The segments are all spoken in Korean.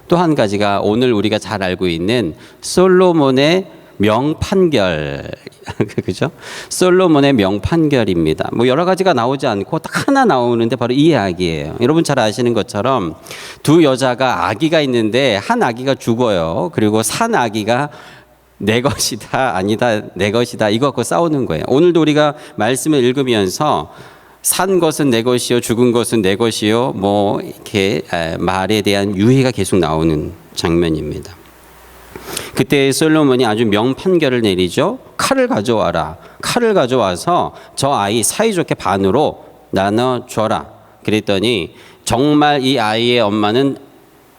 또 한 가지가 오늘 우리가 잘 알고 있는 솔로몬의 명판결. 그죠? 솔로몬의 명판결입니다. 뭐 여러 가지가 나오지 않고 딱 하나 나오는데 바로 이 이야기예요. 여러분 잘 아시는 것처럼 두 여자가 아기가 있는데 한 아기가 죽어요. 그리고 산 아기가 내 것이다, 아니다, 내 것이다, 이거 갖고 싸우는 거예요. 오늘도 우리가 말씀을 읽으면서 산 것은 내 것이요, 죽은 것은 내 것이요, 뭐 이렇게 말에 대한 유해가 계속 나오는 장면입니다. 그때 솔로몬이 아주 명판결을 내리죠. 칼을 가져와라. 칼을 가져와서 저 아이 사이좋게 반으로 나눠줘라. 그랬더니 정말 이 아이의 엄마는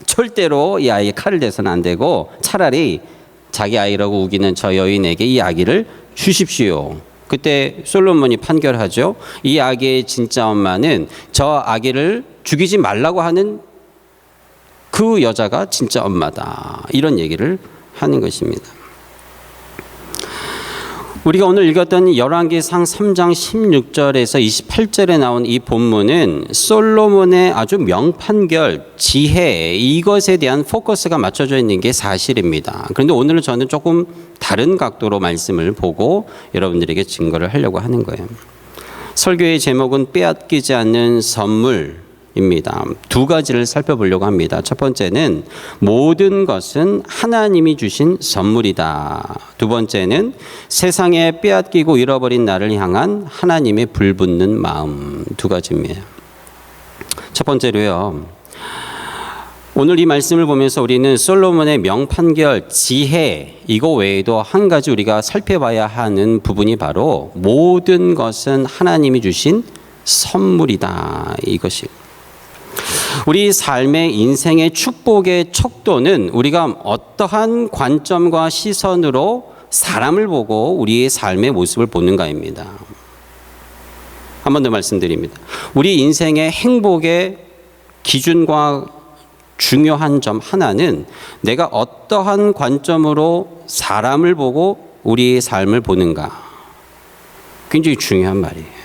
절대로 이 아이의 칼을 대서는 안 되고 차라리 자기 아이라고 우기는 저 여인에게 이 아기를 주십시오. 그때 솔로몬이 판결하죠. 이 아기의 진짜 엄마는 저 아기를 죽이지 말라고 하는 그 여자가 진짜 엄마다. 이런 얘기를 하는 것입니다. 우리가 오늘 읽었던 열왕기상 3장 16절에서 28절에 나온 이 본문은 솔로몬의 아주 명판결, 지혜, 이것에 대한 포커스가 맞춰져 있는 게 사실입니다. 그런데 오늘은 저는 조금 다른 각도로 말씀을 보고 여러분들에게 증거를 하려고 하는 거예요. 설교의 제목은 빼앗기지 않는 선물입니다. 두 가지를 살펴보려고 합니다. 첫 번째는 모든 것은 하나님이 주신 선물이다. 두 번째는 세상에 빼앗기고 잃어버린 나를 향한 하나님의 불붙는 마음. 두 가지입니다. 첫 번째로요. 오늘 이 말씀을 보면서 우리는 솔로몬의 명판결, 지혜, 이거 외에도 한 가지 우리가 살펴봐야 하는 부분이 바로 모든 것은 하나님이 주신 선물이다. 이것이 우리 삶의 인생의 축복의 척도는 우리가 어떠한 관점과 시선으로 사람을 보고 우리의 삶의 모습을 보는가입니다. 한 번 더 말씀드립니다. 우리 인생의 행복의 기준과 중요한 점 하나는 내가 어떠한 관점으로 사람을 보고 우리의 삶을 보는가. 굉장히 중요한 말이에요.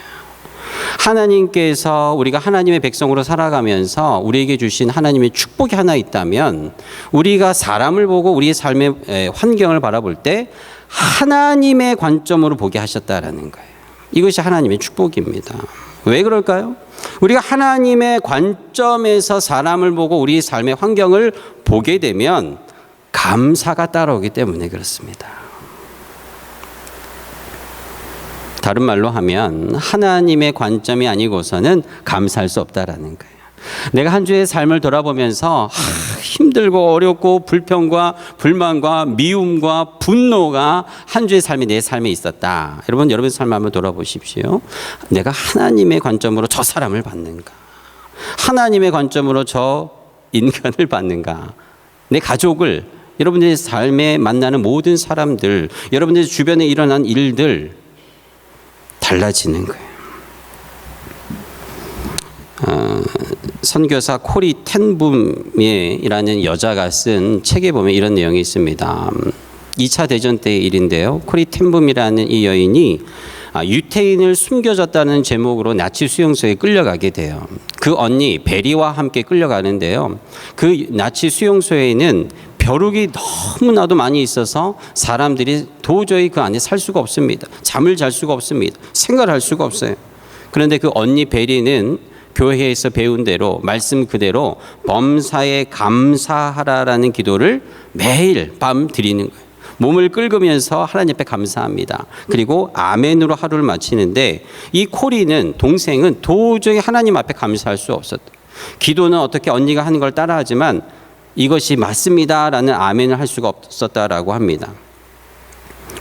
하나님께서 우리가 하나님의 백성으로 살아가면서 우리에게 주신 하나님의 축복이 하나 있다면 우리가 사람을 보고 우리의 삶의 환경을 바라볼 때 하나님의 관점으로 보게 하셨다라는 거예요. 이것이 하나님의 축복입니다. 왜 그럴까요? 우리가 하나님의 관점에서 사람을 보고 우리의 삶의 환경을 보게 되면 감사가 따라오기 때문에 그렇습니다. 다른 말로 하면 하나님의 관점이 아니고서는 감사할 수 없다라는 거예요. 내가 한 주의 삶을 돌아보면서 힘들고 어렵고 불평과 불만과 미움과 분노가 한 주의 삶이 내 삶에 있었다. 여러분 삶을 한번 돌아보십시오. 내가 하나님의 관점으로 저 사람을 봤는가? 하나님의 관점으로 저 인간을 봤는가? 내 가족을, 여러분들의 삶에 만나는 모든 사람들, 여러분들 주변에 일어난 일들 달라지는 거예요. 선교사 코리 텐붐이라는 여자가 쓴 책에 보면 이런 내용이 있습니다. 2차 대전 때의 일인데요. 코리 텐붐이라는 이 여인이 유태인을 숨겨졌다는 제목으로 나치 수용소에 끌려가게 돼요. 그 언니 베리와 함께 끌려가는데요. 그 나치 수용소에는 벼룩이 너무나도 많이 있어서 사람들이 도저히 그 안에 살 수가 없습니다. 잠을 잘 수가 없습니다. 생활할 수가 없어요. 그런데 그 언니 베리는 교회에서 배운 대로 말씀 그대로 범사에 감사하라라는 기도를 매일 밤 드리는 거예요. 몸을 긁으면서 하나님 앞에 감사합니다. 그리고 아멘으로 하루를 마치는데 이 코리는 동생은 도저히 하나님 앞에 감사할 수 없었다. 기도는 어떻게 언니가 하는 걸 따라하지만 이것이 맞습니다라는 아멘을 할 수가 없었다라고 합니다.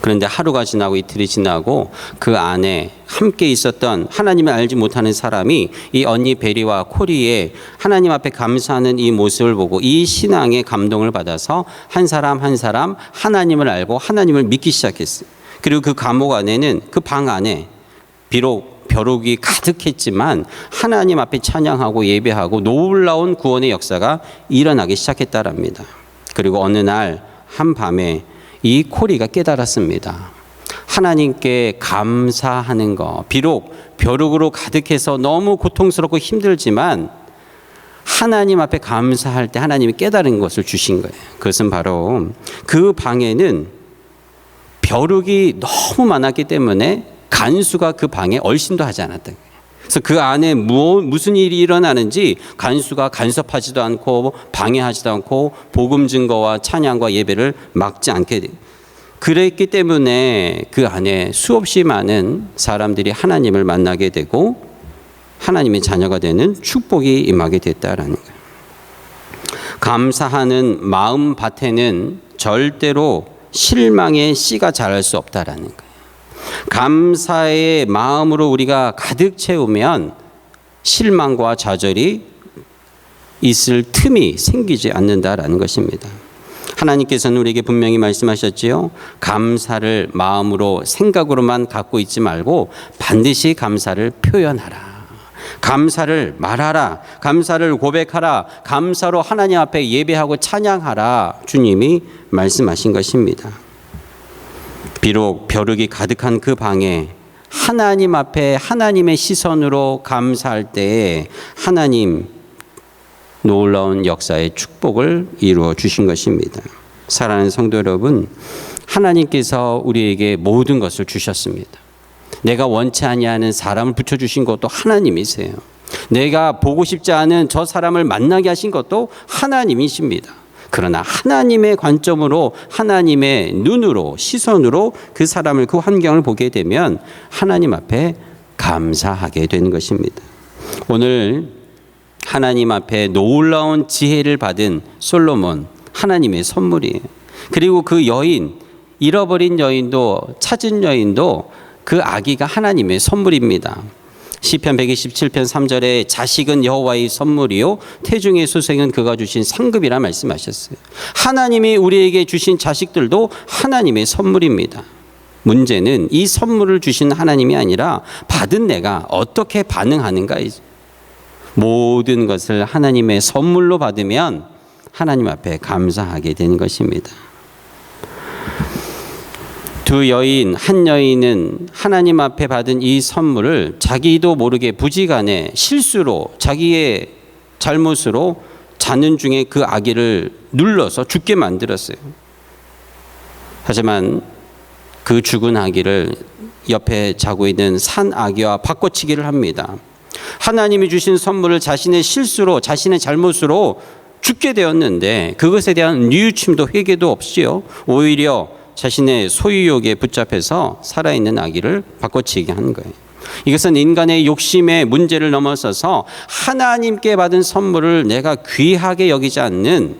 그런데 하루가 지나고 이틀이 지나고 그 안에 함께 있었던 하나님을 알지 못하는 사람이 이 언니 베리와 코리의 하나님 앞에 감사하는 이 모습을 보고 이 신앙에 감동을 받아서 한 사람 한 사람 하나님을 알고 하나님을 믿기 시작했어요. 그리고 그 감옥 안에는 그 방 안에 비록 벼룩이 가득했지만 하나님 앞에 찬양하고 예배하고 놀라운 구원의 역사가 일어나기 시작했다랍니다. 그리고 어느 날 한밤에 이 코리가 깨달았습니다. 하나님께 감사하는 거, 비록 벼룩으로 가득해서 너무 고통스럽고 힘들지만 하나님 앞에 감사할 때 하나님이 깨달은 것을 주신 거예요. 그것은 바로 그 방에는 벼룩이 너무 많았기 때문에 간수가 그 방에 얼씬도 하지 않았던 거예요. 그래서 그 안에 무슨 일이 일어나는지 간수가 간섭하지도 않고 방해하지도 않고 복음 증거와 찬양과 예배를 막지 않게 돼요. 그랬기 때문에 그 안에 수없이 많은 사람들이 하나님을 만나게 되고 하나님의 자녀가 되는 축복이 임하게 됐다라는 거예요. 감사하는 마음 밭에는 절대로 실망의 씨가 자랄 수 없다라는 거예요. 감사의 마음으로 우리가 가득 채우면 실망과 좌절이 있을 틈이 생기지 않는다라는 것입니다. 하나님께서는 우리에게 분명히 말씀하셨지요. 감사를 마음으로 생각으로만 갖고 있지 말고 반드시 감사를 표현하라. 감사를 말하라. 감사를 고백하라. 감사로 하나님 앞에 예배하고 찬양하라. 주님이 말씀하신 것입니다. 비록 벼룩이 가득한 그 방에 하나님 앞에 하나님의 시선으로 감사할 때에 하나님 놀라운 역사의 축복을 이루어 주신 것입니다. 사랑하는 성도 여러분, 하나님께서 우리에게 모든 것을 주셨습니다. 내가 원치 아니하는 사람을 붙여주신 것도 하나님이세요. 내가 보고 싶지 않은 저 사람을 만나게 하신 것도 하나님이십니다. 그러나 하나님의 관점으로 하나님의 눈으로 시선으로 그 사람을 그 환경을 보게 되면 하나님 앞에 감사하게 되는 것입니다. 오늘 하나님 앞에 놀라운 지혜를 받은 솔로몬 하나님의 선물이에요. 그리고 그 여인 잃어버린 여인도 찾은 여인도 그 아기가 하나님의 선물입니다. 시편 127편 3절에 자식은 여호와의 선물이요 태중의 소생은 그가 주신 상급이라 말씀하셨어요. 하나님이 우리에게 주신 자식들도 하나님의 선물입니다. 문제는 이 선물을 주신 하나님이 아니라 받은 내가 어떻게 반응하는가이죠. 모든 것을 하나님의 선물로 받으면 하나님 앞에 감사하게 되는 것입니다. 두 여인, 한 여인은 하나님 앞에 받은 이 선물을 자기도 모르게 부지간에 실수로 자기의 잘못으로 자는 중에 그 아기를 눌러서 죽게 만들었어요. 하지만 그 죽은 아기를 옆에 자고 있는 산 아기와 바꿔치기를 합니다. 하나님이 주신 선물을 자신의 실수로 자신의 잘못으로 죽게 되었는데 그것에 대한 뉘우침도 회개도 없이요 오히려 자신의 소유욕에 붙잡혀서 살아있는 아기를 바꿔치기 한 거예요. 이것은 인간의 욕심의 문제를 넘어서서 하나님께 받은 선물을 내가 귀하게 여기지 않는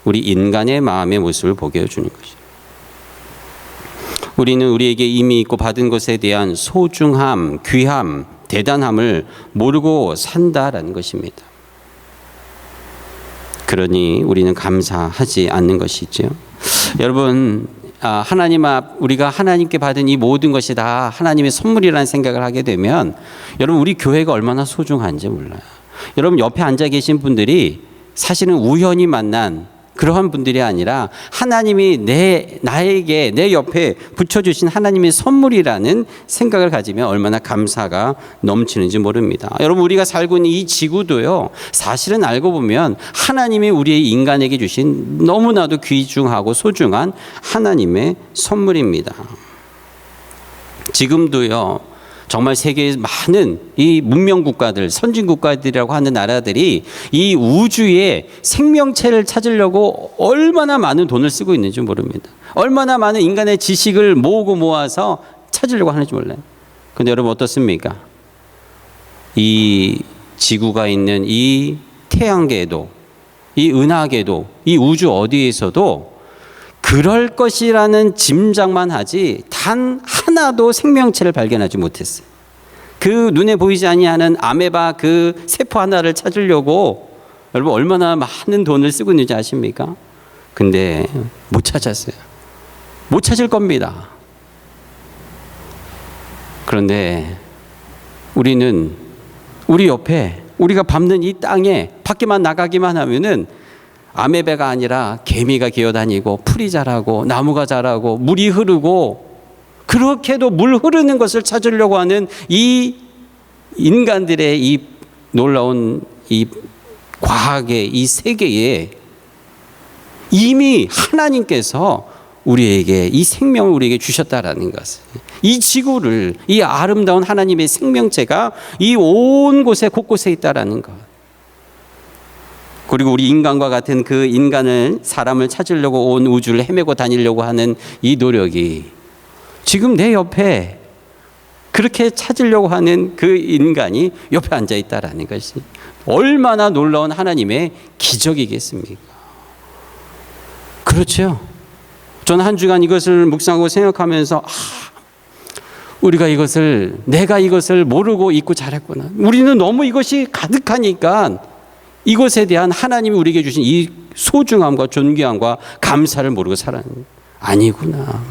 우리 인간의 마음의 모습을 보게 해주는 것이죠. 우리는 우리에게 이미 있고 받은 것에 대한 소중함, 귀함, 대단함을 모르고 산다라는 것입니다. 그러니 우리는 감사하지 않는 것이죠. 여러분, 하나님 앞 우리가 하나님께 받은 이 모든 것이 다 하나님의 선물이라는 생각을 하게 되면 여러분 우리 교회가 얼마나 소중한지 몰라요. 여러분 옆에 앉아 계신 분들이 사실은 우연히 만난 그러한 분들이 아니라 하나님이 나에게 내 옆에 붙여주신 하나님의 선물이라는 생각을 가지면 얼마나 감사가 넘치는지 모릅니다. 여러분 우리가 살고 있는 이 지구도요 사실은 알고 보면 하나님이 우리 인간에게 주신 너무나도 귀중하고 소중한 하나님의 선물입니다. 지금도요 정말 세계의 많은 이 문명 국가들, 선진 국가들이라고 하는 나라들이 이 우주에 생명체를 찾으려고 얼마나 많은 돈을 쓰고 있는지 모릅니다. 얼마나 많은 인간의 지식을 모으고 모아서 찾으려고 하는지 몰라요. 그런데 여러분 어떻습니까? 이 지구가 있는 이 태양계도, 이 은하계도, 이 우주 어디에서도 그럴 것이라는 짐작만 하지 단 하나도 생명체를 발견하지 못했어요. 그 눈에 보이지 아니하는 아메바 그 세포 하나를 찾으려고 여러분 얼마나 많은 돈을 쓰고 있는지 아십니까? 근데 못 찾았어요. 못 찾을 겁니다. 그런데 우리는 우리 옆에 우리가 밟는 이 땅에 밖에만 나가기만 하면은 아메바가 아니라 개미가 기어다니고 풀이 자라고 나무가 자라고 물이 흐르고 그렇게도 물 흐르는 것을 찾으려고 하는 이 인간들의 이 놀라운 이 과학의 이 세계에 이미 하나님께서 우리에게 이 생명을 우리에게 주셨다라는 것을, 이 지구를, 이 아름다운 하나님의 생명체가 이 온 곳에 곳곳에 있다라는 것. 그리고 우리 인간과 같은 그 인간을, 사람을 찾으려고 온 우주를 헤매고 다니려고 하는 이 노력이 지금 내 옆에 그렇게 찾으려고 하는 그 인간이 옆에 앉아 있다라는 것이 얼마나 놀라운 하나님의 기적이겠습니까? 그렇죠. 저는 한 주간 이것을 묵상하고 생각하면서 내가 이것을 모르고 잊고 자랐구나. 우리는 너무 이것이 가득하니까 이것에 대한 하나님이 우리에게 주신 이 소중함과 존귀함과 감사를 모르고 살았는, 아니구나.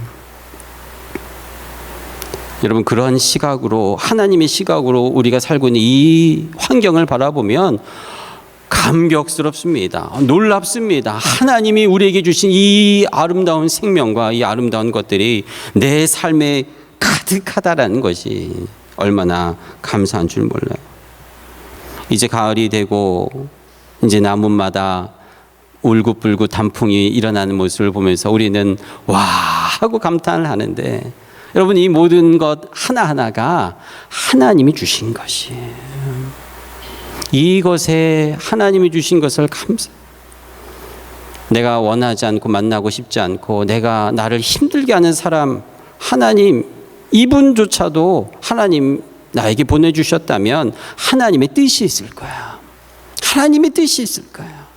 여러분, 그러한 시각으로, 하나님의 시각으로 우리가 살고 있는 이 환경을 바라보면 감격스럽습니다. 놀랍습니다. 하나님이 우리에게 주신 이 아름다운 생명과 이 아름다운 것들이 내 삶에 가득하다라는 것이 얼마나 감사한 줄 몰라요. 이제 가을이 되고 이제 나무마다 울긋불긋 단풍이 일어나는 모습을 보면서 우리는 와 하고 감탄을 하는데, 여러분, 이 모든 것 하나하나가 하나님이 주신 것이에요. 이것에 하나님이 주신 것을 내가 원하지 않고 만나고 싶지 않고 내가 나를 힘들게 하는 사람, 하나님 이분조차도 하나님 나에게 보내주셨다면 하나님의 뜻이 있을 거야. 하나님의 뜻이 있을 거야.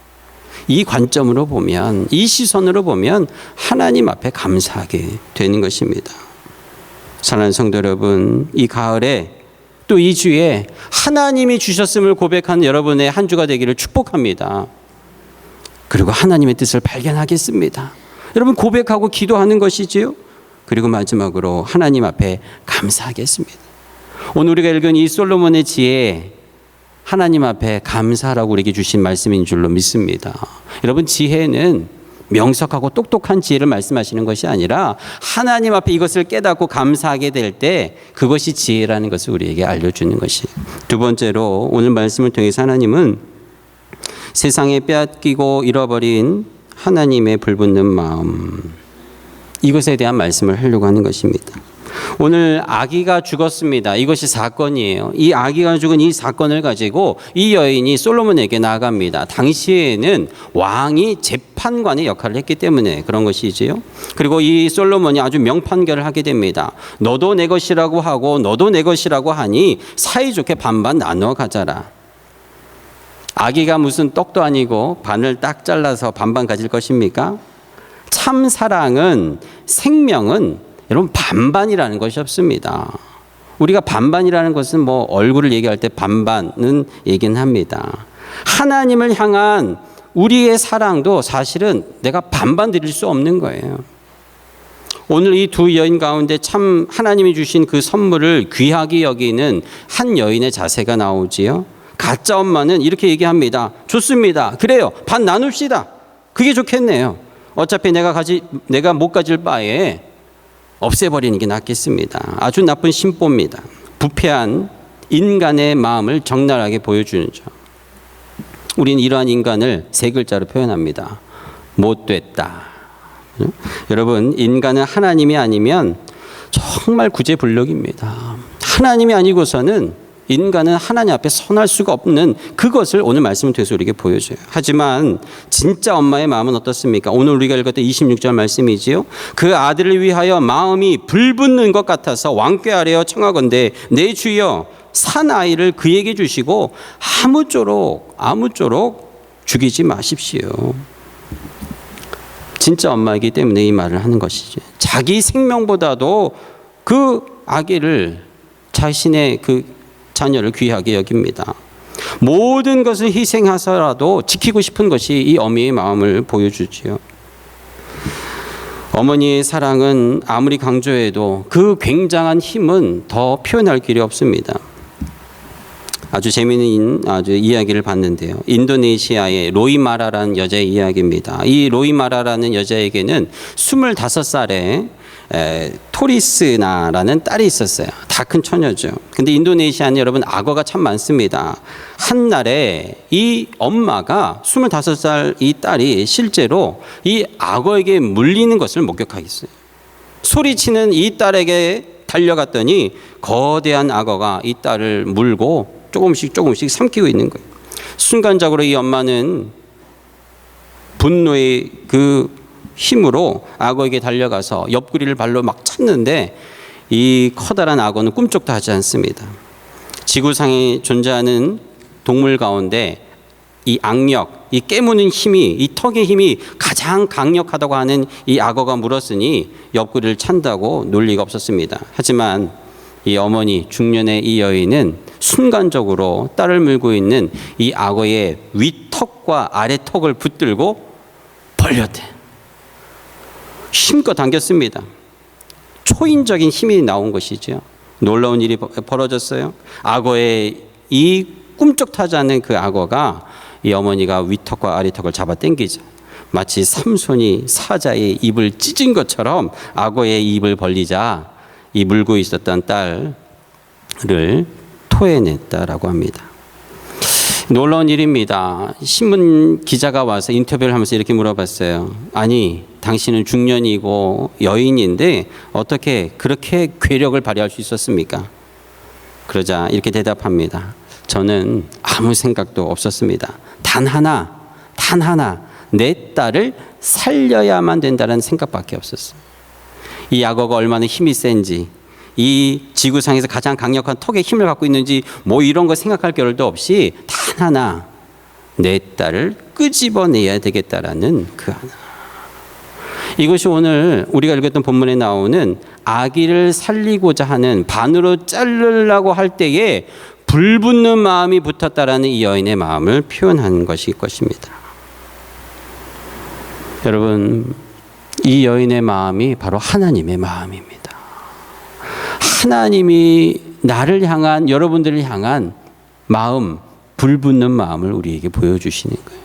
이 관점으로 보면, 이 시선으로 보면 하나님 앞에 감사하게 되는 것입니다. 사랑하는 성도 여러분, 이 가을에 또 이 주에 하나님이 주셨음을 고백하는 여러분의 한 주가 되기를 축복합니다. 그리고 하나님의 뜻을 발견하겠습니다. 여러분, 고백하고 기도하는 것이지요. 그리고 마지막으로 하나님 앞에 감사하겠습니다. 오늘 우리가 읽은 이 솔로몬의 지혜, 하나님 앞에 감사하라고 우리에게 주신 말씀인 줄로 믿습니다. 여러분, 지혜는 명석하고 똑똑한 지혜를 말씀하시는 것이 아니라 하나님 앞에 이것을 깨닫고 감사하게 될 때 그것이 지혜라는 것을 우리에게 알려주는 것이에요. 두 번째로 오늘 말씀을 통해서 하나님은 세상에 빼앗기고 잃어버린 하나님의 불붙는 마음, 이것에 대한 말씀을 하려고 하는 것입니다. 오늘 아기가 죽었습니다. 이것이 사건이에요. 이 아기가 죽은 이 사건을 가지고 이 여인이 솔로몬에게 나아갑니다. 당시에는 왕이 재판관의 역할을 했기 때문에 그런 것이지요. 그리고 이 솔로몬이 아주 명판결을 하게 됩니다. 너도 내 것이라고 하고 너도 내 것이라고 하니 사이좋게 반반 나누어 가져라. 아기가 무슨 떡도 아니고 반을 딱 잘라서 반반 가질 것입니까? 참 사랑은, 생명은 여러분 반반이라는 것이 없습니다. 우리가 반반이라는 것은 뭐 얼굴을 얘기할 때 반반은 얘기는 합니다. 하나님을 향한 우리의 사랑도 사실은 내가 반반 드릴 수 없는 거예요. 오늘 이 두 여인 가운데 참 하나님이 주신 그 선물을 귀하게 여기는 한 여인의 자세가 나오지요. 가짜 엄마는 이렇게 얘기합니다. 좋습니다. 그래요. 반 나눕시다. 그게 좋겠네요. 어차피 내가 못 가질 바에 없애버리는 게 낫겠습니다. 아주 나쁜 심보입니다. 부패한 인간의 마음을 적나라하게 보여주는 점. 우리는 이러한 인간을 세 글자로 표현합니다. 못됐다. 여러분, 인간은 하나님이 아니면 정말 구제불능입니다. 하나님이 아니고서는 인간은 하나님 앞에 선할 수가 없는 그것을 오늘 말씀을 통해서 우리에게 보여줘요. 하지만 진짜 엄마의 마음은 어떻습니까? 오늘 우리가 읽었던 26절 말씀이지요. 그 아들을 위하여 마음이 불붙는 것 같아서 왕께 아뢰어 청하건대 내 주여 산 아이를 그에게 주시고 아무쪼록 죽이지 마십시오. 진짜 엄마이기 때문에 이 말을 하는 것이죠. 자기 생명보다도 그 아기를, 자신의 그 자녀를 귀하게 여깁니다. 모든 것을 희생하서라도 지키고 싶은 것이 이 어미의 마음을 보여주지요. 어머니의 사랑은 아무리 강조해도 그 굉장한 힘은 더 표현할 길이 없습니다. 아주 재미있는 아주 이야기를 봤는데요. 인도네시아의 로이마라라는 여자의 이야기입니다. 이 로이마라라는 여자에게는 25살에 토리스나라는 딸이 있었어요. 다 큰 처녀죠. 근데 인도네시아는 여러분 악어가 참 많습니다. 한날에 이 엄마가 25살 이 딸이 실제로 이 악어에게 물리는 것을 목격하겠어요. 소리치는 이 딸에게 달려갔더니 거대한 악어가 이 딸을 물고 조금씩 삼키고 있는 거예요. 순간적으로 이 엄마는 분노의 그 힘으로 악어에게 달려가서 옆구리를 발로 막 찼는데 이 커다란 악어는 꿈쩍도 하지 않습니다. 지구상에 존재하는 동물 가운데 이 악력, 이 깨무는 힘이, 이 턱의 힘이 가장 강력하다고 하는 이 악어가 물었으니 옆구리를 찬다고 논리가 없었습니다. 하지만 이 어머니 중년의 이 여인은 순간적으로 딸을 물고 있는 이 악어의 윗턱과 아래턱을 붙들고 벌렸대. 힘껏 당겼습니다. 초인적인 힘이 나온 것이죠. 놀라운 일이 벌어졌어요. 악어의 이 꿈쩍하지 않는 그 악어가 이 어머니가 윗턱과 아래턱을 잡아 당기죠. 마치 삼손이 사자의 입을 찢은 것처럼 악어의 입을 벌리자 이 물고 있었던 딸을 토해냈다라고 합니다. 놀라운 일입니다. 신문 기자가 와서 인터뷰를 하면서 이렇게 물어봤어요. 아니, 당신은 중년이고 여인인데 어떻게 그렇게 괴력을 발휘할 수 있었습니까? 그러자 이렇게 대답합니다. 저는 아무 생각도 없었습니다. 단 하나 내 딸을 살려야만 된다는 생각밖에 없었어요. 이 악어가 얼마나 힘이 센지, 이 지구상에서 가장 강력한 턱의 힘을 갖고 있는지 뭐 이런 거 생각할 겨를도 없이 단 하나 내 딸을 끄집어내야 되겠다라는 그 하나. 이것이 오늘 우리가 읽었던 본문에 나오는 아기를 살리고자 하는, 반으로 자르려고 할 때에 불붙는 마음이 붙었다라는 이 여인의 마음을 표현한 것일 것입니다. 여러분, 이 여인의 마음이 바로 하나님의 마음입니다. 하나님이 나를 향한, 여러분들을 향한 마음, 불붙는 마음을 우리에게 보여주시는 거예요.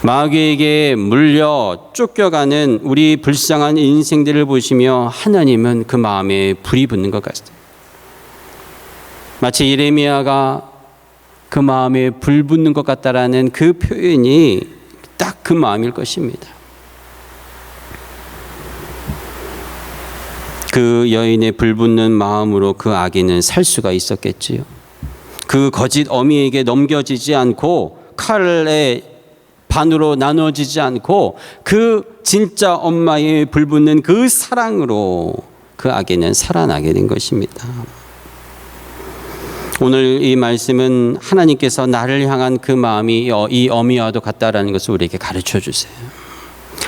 마귀에게 물려 쫓겨가는 우리 불쌍한 인생들을 보시며 하나님은 그 마음에 불이 붙는 것 같아요. 마치 예레미야가 그 마음에 불 붙는 것 같다라는 그 표현이 딱 그 마음일 것입니다. 그 여인의 불붙는 마음으로 그 아기는 살 수가 있었겠지요. 그 거짓 어미에게 넘겨지지 않고 칼에 반으로 나눠지지 않고 그 진짜 엄마의 불붙는 그 사랑으로 그 아기는 살아나게 된 것입니다. 오늘 이 말씀은 하나님께서 나를 향한 그 마음이 이 어미와도 같다라는 것을 우리에게 가르쳐 주세요.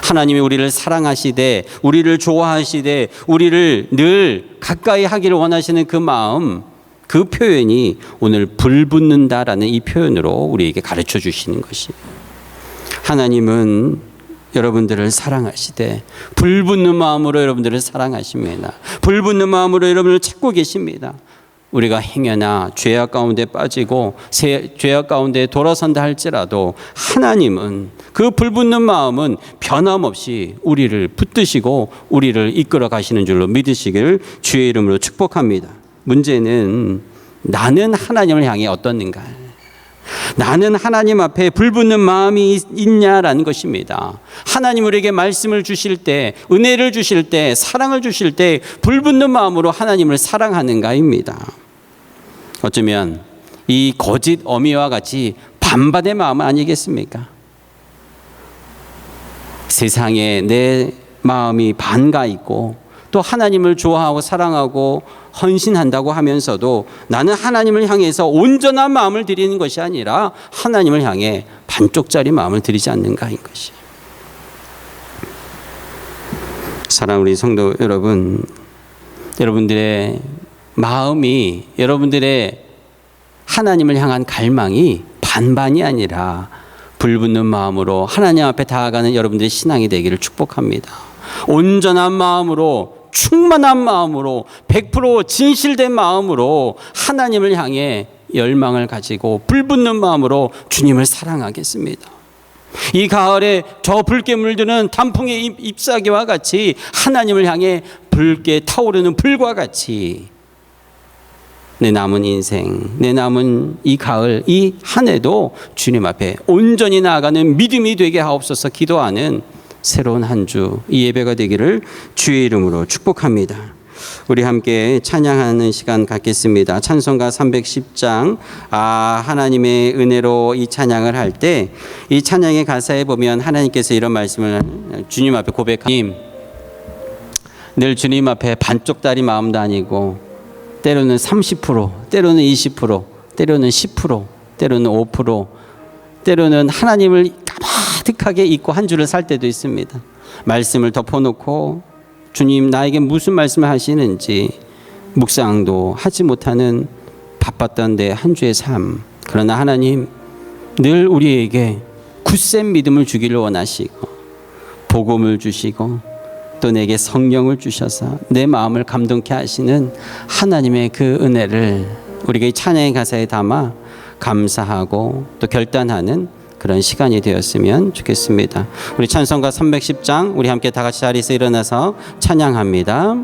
하나님이 우리를 사랑하시되, 우리를 좋아하시되, 우리를 늘 가까이 하기를 원하시는 그 마음, 그 표현이 오늘 불붙는다라는 이 표현으로 우리에게 가르쳐 주시는 것이. 하나님은 여러분들을 사랑하시되 불붙는 마음으로 여러분들을 사랑하십니다. 불붙는 마음으로 여러분을 찾고 계십니다. 우리가 행여나 죄악 가운데 빠지고 죄악 가운데 돌아선다 할지라도 하나님은 그 불붙는 마음은 변함없이 우리를 붙드시고 우리를 이끌어 가시는 줄로 믿으시기를 주의 이름으로 축복합니다. 문제는 나는 하나님을 향해 어떻는가? 나는 하나님 앞에 불붙는 마음이 있냐라는 것입니다. 하나님 우리에게 말씀을 주실 때, 은혜를 주실 때, 사랑을 주실 때 불붙는 마음으로 하나님을 사랑하는가입니다. 어쩌면 이 거짓 어미와 같이 반반의 마음 아니겠습니까? 세상에 내 마음이 반가 있고 또 하나님을 좋아하고 사랑하고 헌신한다고 하면서도 나는 하나님을 향해서 온전한 마음을 드리는 것이 아니라 하나님을 향해 반쪽짜리 마음을 드리지 않는가인 것이. 사랑하는 우리 성도 여러분, 여러분들의 마음이, 여러분들의 하나님을 향한 갈망이 반반이 아니라 불붙는 마음으로 하나님 앞에 다가가는 여러분들의 신앙이 되기를 축복합니다. 온전한 마음으로 충만한 마음으로 100% 진실된 마음으로 하나님을 향해 열망을 가지고 불붙는 마음으로 주님을 사랑하겠습니다. 이 가을에 저 붉게 물드는 단풍의 잎사귀와 같이 하나님을 향해 붉게 타오르는 불과 같이 내 남은 인생, 내 남은 이 가을, 이 한 해도 주님 앞에 온전히 나아가는 믿음이 되게 하옵소서 기도하는 새로운 한 주, 이 예배가 되기를 주의 이름으로 축복합니다. 우리 함께 찬양하는 시간 갖겠습니다. 찬송가 310장 하나님의 은혜로 이 찬양을 할 때 이 찬양의 가사에 보면 하나님께서 이런 말씀을 주님 앞에 고백하님, 늘 주님 앞에 반쪽다리 마음도 아니고 때로는 30%, 때로는 20%, 때로는 10%, 때로는 5%, 때로는 하나님을 가득하게 잊고 한 주를 살 때도 있습니다. 말씀을 덮어놓고 주님 나에게 무슨 말씀을 하시는지 묵상도 하지 못하는 바빴던 내 한 주의 삶. 그러나 하나님 늘 우리에게 굳센 믿음을 주기를 원하시고 복음을 주시고 또 내게 성령을 주셔서 내 마음을 감동케 하시는 하나님의 그 은혜를 우리가 이 찬양의 가사에 담아 감사하고 또 결단하는 그런 시간이 되었으면 좋겠습니다. 우리 찬송가 310장 우리 함께 다 같이 자리에서 일어나서 찬양합니다.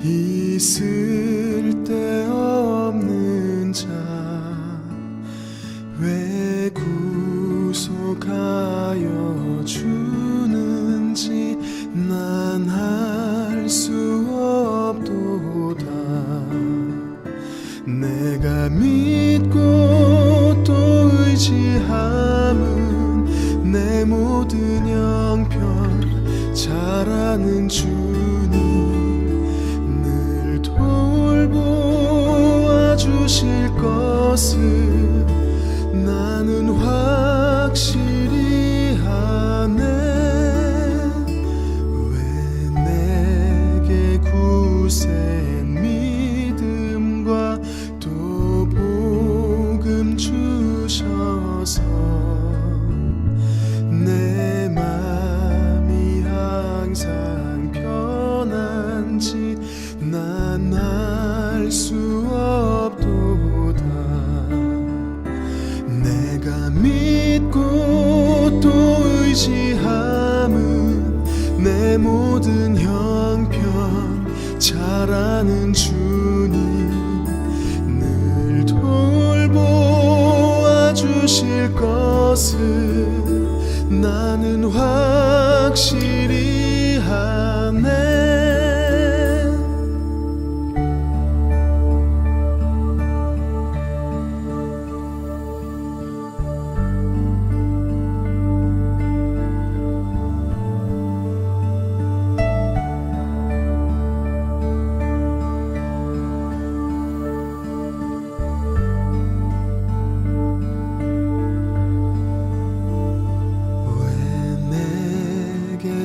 있을 데 없는 자 왜 구속하여 주는지 난 알 수 없도다. 내가 믿고 또 의지함은 내 모든 형편 잘 아는 주님 돌보아 주실 것을 나는 확실히 아네. 왜 내게 굳센 믿음과 또 복음 주셔서 내 맘이 항상 편한지 난 알 수 없도다. 내가 믿고 또 의지함은 내 모든 형편 잘 아는 주님 늘 돌보아 주실 것을 나는 확실히 아네.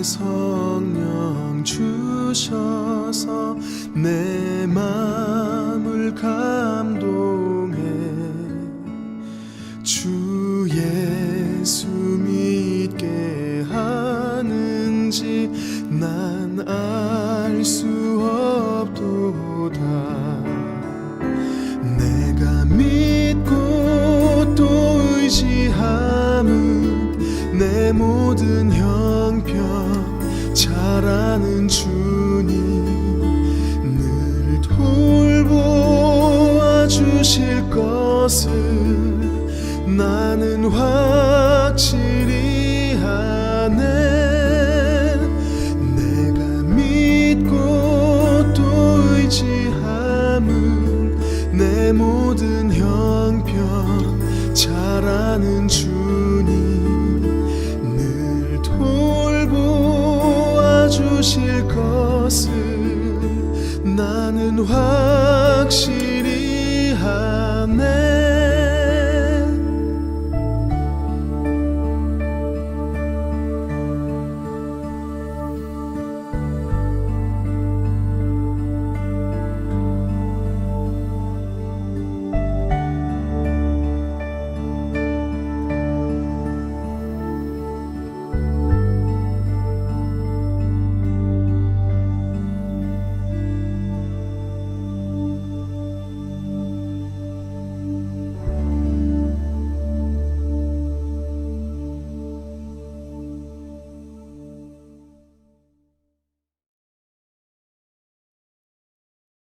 성령 주셔서 내 마음을 감동해 주 예수 믿게 하는지 난 알 수 없도다. 내가 믿고 또 의지함은 내 모든 형편 잘 아는 주님 늘 돌보아 주실 것을 나는 확실히